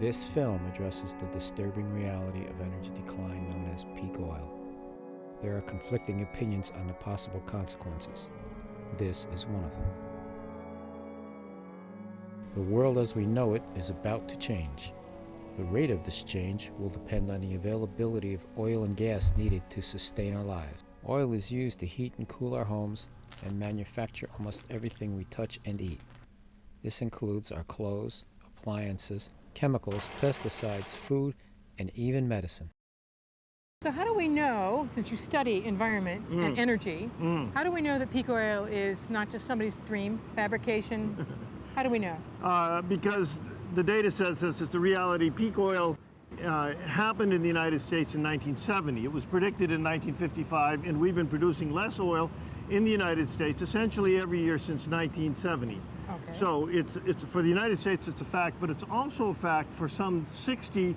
This film addresses the disturbing reality of energy decline known as peak oil. There are conflicting opinions on the possible consequences. This is one of them. The world as we know it is about to change. The rate of this change will depend on the availability of oil and gas needed to sustain our lives. Oil is used to heat and cool our homes and manufacture almost everything we touch and eat. This includes our clothes, appliances, chemicals, pesticides, food, and even medicine. So how do we know, since you study environment and energy, how do we know that peak oil is not just somebody's dream, fabrication? How do we know? Because the data says this is the reality. Peak oil happened in the United States in 1970. It was predicted in 1955, and we've been producing less oil in the United States essentially every year since 1970. Okay. So it's for the United States, it's a fact, but it's also a fact for some 60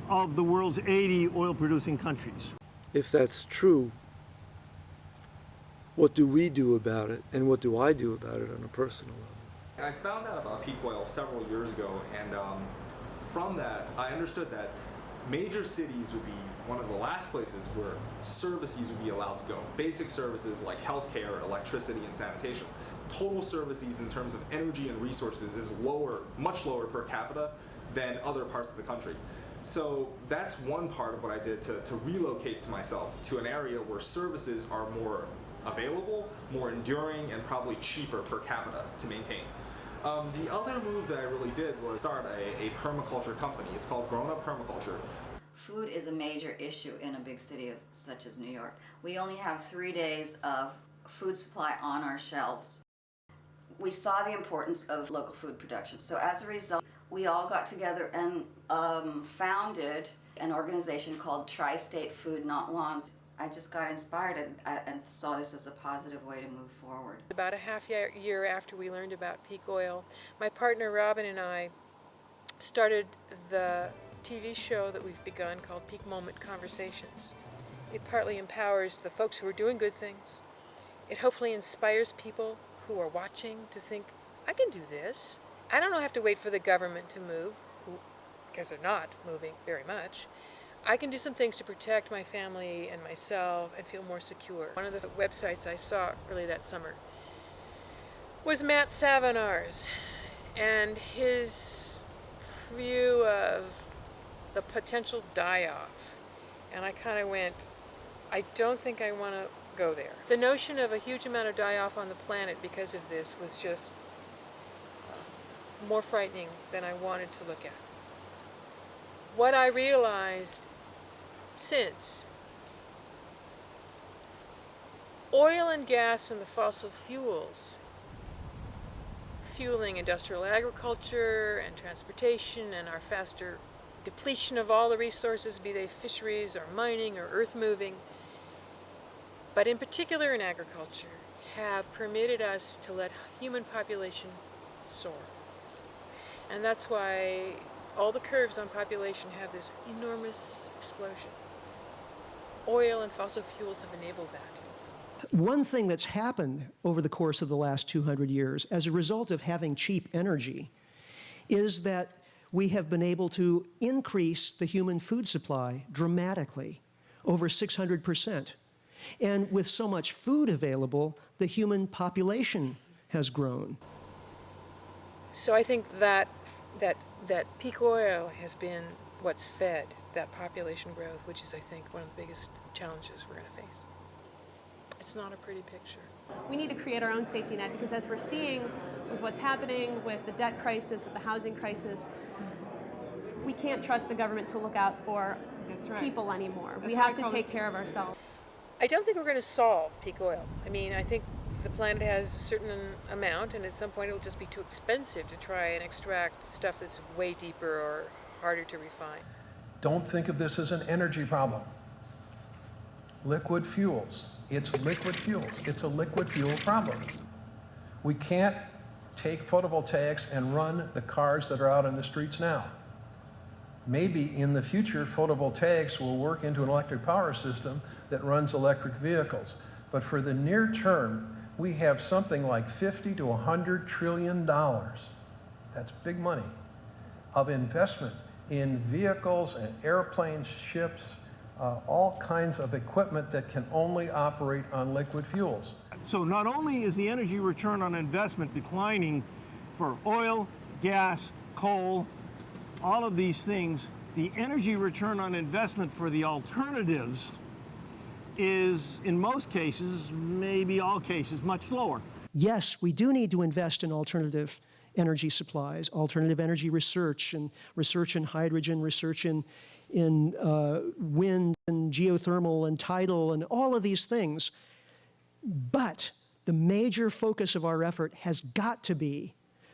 of the world's 80 oil-producing countries. If that's true, what do we do about it, and what do I do about it on a personal level? I found out about peak oil several years ago, and from that, I understood that major cities would be one of the last places where services would be allowed to go. Basic services like healthcare, electricity, and sanitation. Total services in terms of energy and resources is lower, much lower per capita than other parts of the country. So that's one part of what I did to relocate myself to an area where services are more available, more enduring, and probably cheaper per capita to maintain. The other move that I really did was start a permaculture company. It's called Grown Up Permaculture. Food is a major issue in a big city such as New York. We only have 3 days of food supply on our shelves. We saw the importance of local food production. So as a result, we all got together and founded an organization called Tri-State Food Not Lawns. I just got inspired and saw this as a positive way to move forward. About a half year after we learned about peak oil, my partner Robin and I started the TV show that we've begun called Peak Moment Conversations. It partly empowers the folks who are doing good things. It hopefully inspires people who are watching to think, I can do this. I don't have to wait for the government to move, because they're not moving very much. I can do some things to protect my family and myself and feel more secure. One of the websites I saw early that summer was Matt Savinar's and his view of the potential die-off. And I kind of went, I don't think I want to go there. The notion of a huge amount of die-off on the planet because of this was just more frightening than I wanted to look at. What I realized since, oil and gas and the fossil fuels fueling industrial agriculture and transportation and our faster depletion of all the resources, be they fisheries or mining or earth moving, but in particular in agriculture, have permitted us to let human population soar. And that's why all the curves on population have this enormous explosion. Oil and fossil fuels have enabled that. One thing that's happened over the course of the last 200 years as a result of having cheap energy is that we have been able to increase the human food supply dramatically, over 600%. And with so much food available, the human population has grown. So I think that peak oil has been what's fed that population growth, which is, I think, one of the biggest challenges we're going to face. It's not a pretty picture. We need to create our own safety net because as we're seeing with what's happening with the debt crisis, with the housing crisis, we can't trust the government to look out for people anymore. We have to take care of ourselves. I don't think we're going to solve peak oil. I mean, I think the planet has a certain amount, and at some point it'll just be too expensive to try and extract stuff that's way deeper or harder to refine. Don't think of this as an energy problem. Liquid fuels. It's liquid fuels. It's a liquid fuel problem. We can't take photovoltaics and run the cars that are out on the streets now. Maybe in the future, photovoltaics will work into an electric power system that runs electric vehicles. But for the near term, we have something like $50 to $100 trillion, that's big money, of investment in vehicles and airplanes, ships, all kinds of equipment that can only operate on liquid fuels. So not only is the energy return on investment declining for oil, gas, coal, all of these things, the energy return on investment for the alternatives is, in most cases, maybe all cases, much lower. Yes, we do need to invest in alternative energy supplies, alternative energy research, and research in hydrogen, research in wind and geothermal and tidal and all of these things. But the major focus of our effort has got to be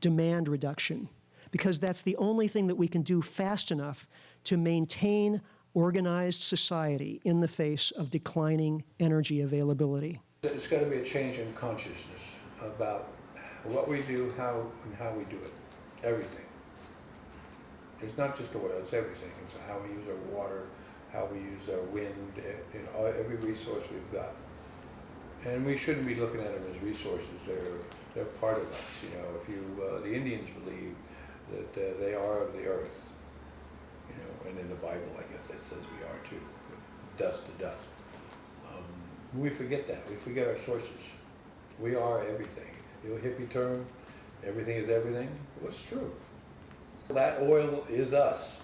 demand reduction, because that's the only thing that we can do fast enough to maintain organized society in the face of declining energy availability. There's got to be a change in consciousness about what we do, how we do it, everything. It's not just oil, it's everything. It's how we use our water, how we use our wind, every resource we've got. And we shouldn't be looking at them as resources. They're part of us. You know, if you, the Indians believe that they are of the earth. You know, and in the Bible, I guess that says we are too, dust to dust. We forget that. We forget our sources. We are everything. The old hippie term, everything is everything, was true. That oil is us.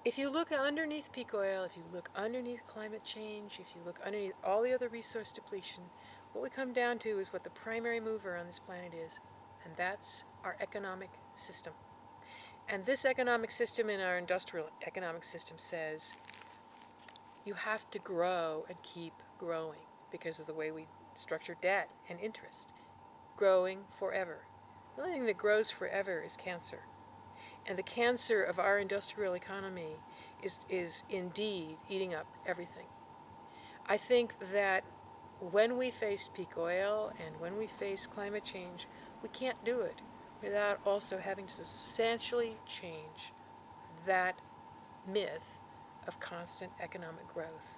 If you look underneath peak oil, if you look underneath climate change, if you look underneath all the other resource depletion, what we come down to is what the primary mover on this planet is, and that's our economic system. And this economic system in our industrial economic system says you have to grow and keep growing because of the way we structure debt and interest. Growing forever. The only thing that grows forever is cancer. And the cancer of our industrial economy is indeed eating up everything. I think that when we face peak oil and when we face climate change, we can't do it without also having to substantially change that myth of constant economic growth.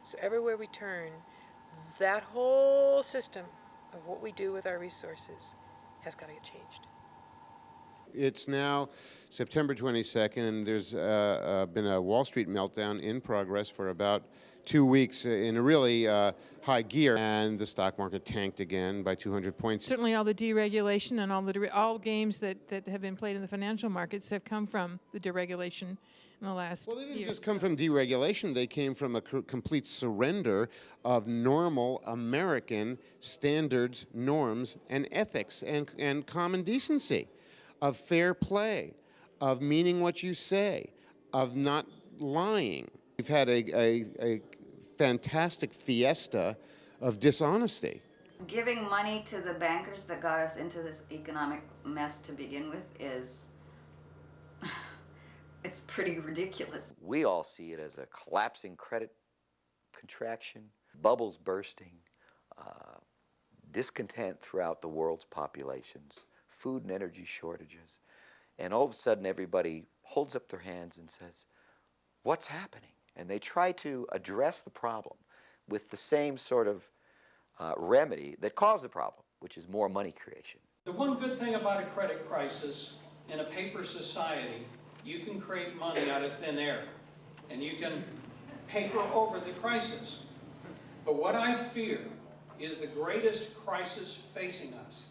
So everywhere we turn, that whole system of what we do with our resources has got to get changed. It's now September 22nd, and there's been a Wall Street meltdown in progress for about 2 weeks in a really high gear, and the stock market tanked again by 200 points. Certainly all the deregulation and all games that have been played in the financial markets have come from the deregulation in the last year. Well, they didn't just come from deregulation. They came from a complete surrender of normal American standards, norms, and ethics, and common decency, of fair play, of meaning what you say, of not lying. We've had a fantastic fiesta of dishonesty. Giving money to the bankers that got us into this economic mess to begin with is, it's pretty ridiculous. We all see it as a collapsing credit contraction, bubbles bursting, discontent throughout the world's populations, food and energy shortages, and all of a sudden everybody holds up their hands and says, what's happening? And they try to address the problem with the same sort of remedy that caused the problem, which is more money creation. The one good thing about a credit crisis in a paper society, you can create money out of thin air, and you can paper over the crisis. But what I fear is the greatest crisis facing us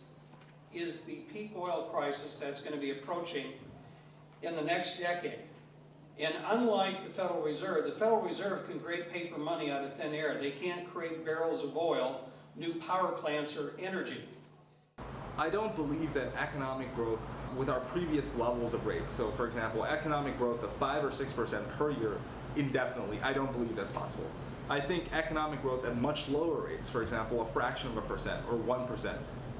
is the peak oil crisis that's going to be approaching in the next decade. And unlike the Federal Reserve can create paper money out of thin air. They can't create barrels of oil, new power plants, or energy. I don't believe that economic growth with our previous levels of rates, so for example, economic growth of 5 or 6% per year indefinitely, I don't believe that's possible. I think economic growth at much lower rates, for example, a fraction of a percent or 1%,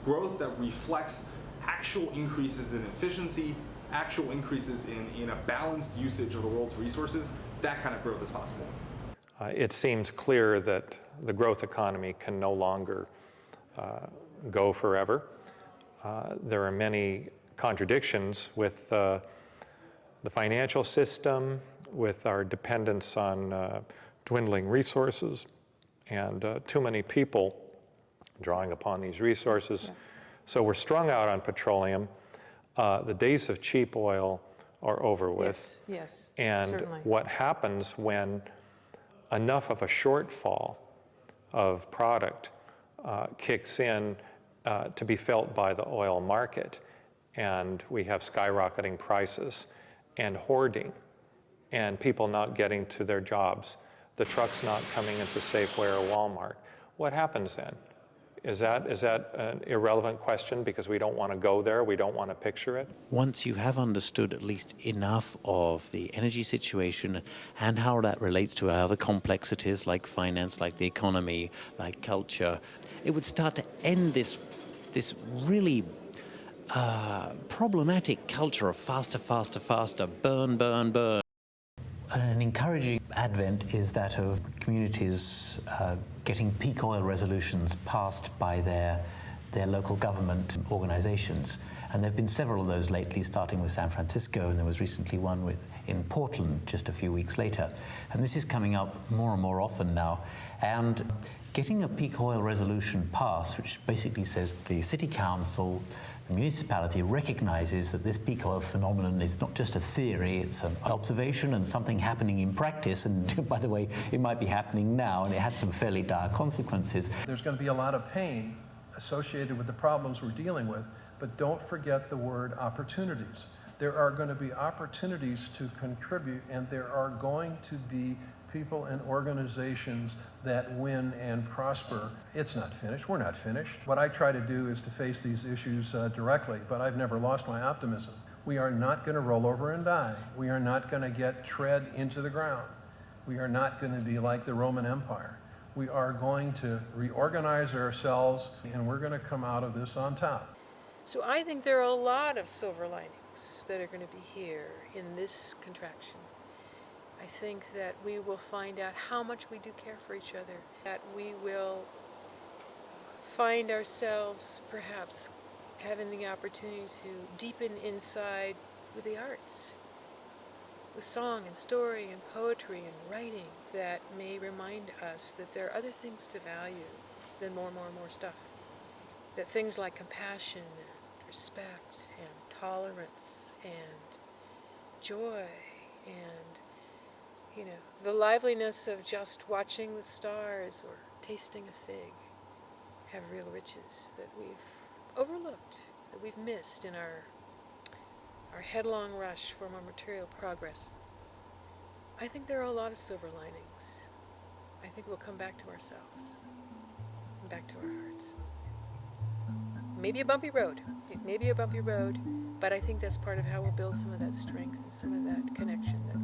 growth that reflects actual increases in efficiency, actual increases in a balanced usage of the world's resources, that kind of growth is possible. It seems clear that the growth economy can no longer go forever. There are many contradictions with the financial system, with our dependence on dwindling resources, and too many people drawing upon these resources. Yeah. So we're strung out on petroleum. The days of cheap oil are over with. Yes, yes, And certainly. what happens when enough of a shortfall of product kicks in to be felt by the oil market, and we have skyrocketing prices and hoarding and people not getting to their jobs, the trucks not coming into Safeway or Walmart. What happens then? Is that an irrelevant question because we don't want to go there, we don't want to picture it? Once you have understood at least enough of the energy situation and how that relates to other complexities like finance, like the economy, like culture, it would start to end this really problematic culture of faster, faster, faster, burn, burn, burn. An encouraging advent is that of communities getting peak oil resolutions passed by their local government organizations. And there have been several of those lately, starting with San Francisco, and there was recently one in Portland just a few weeks later. And this is coming up more and more often now. And getting a peak oil resolution passed, which basically says the city council, the municipality recognizes that this peak oil phenomenon is not just a theory, it's an observation and something happening in practice. And by the way, it might be happening now, and it has some fairly dire consequences. There's going to be a lot of pain associated with the problems we're dealing with, but don't forget the word opportunities. There are going to be opportunities to contribute, and there are going to be people and organizations that win and prosper. It's not finished. We're not finished. What I try to do is to face these issues directly, but I've never lost my optimism. We are not going to roll over and die. We are not going to get tread into the ground. We are not going to be like the Roman Empire. We are going to reorganize ourselves, and we're going to come out of this on top. So I think there are a lot of silver linings that are going to be here in this contraction. I think that we will find out how much we do care for each other, that we will find ourselves perhaps having the opportunity to deepen inside with the arts, with song and story and poetry and writing that may remind us that there are other things to value than more stuff. That things like compassion and respect and tolerance and joy and the liveliness of just watching the stars or tasting a fig have real riches that we've overlooked, that we've missed in our headlong rush for more material progress. I think there are a lot of silver linings. I think we'll come back to ourselves and back to our hearts. Maybe a bumpy road. It may be a bumpy road, but I think that's part of how we'll build some of that strength and some of that connection that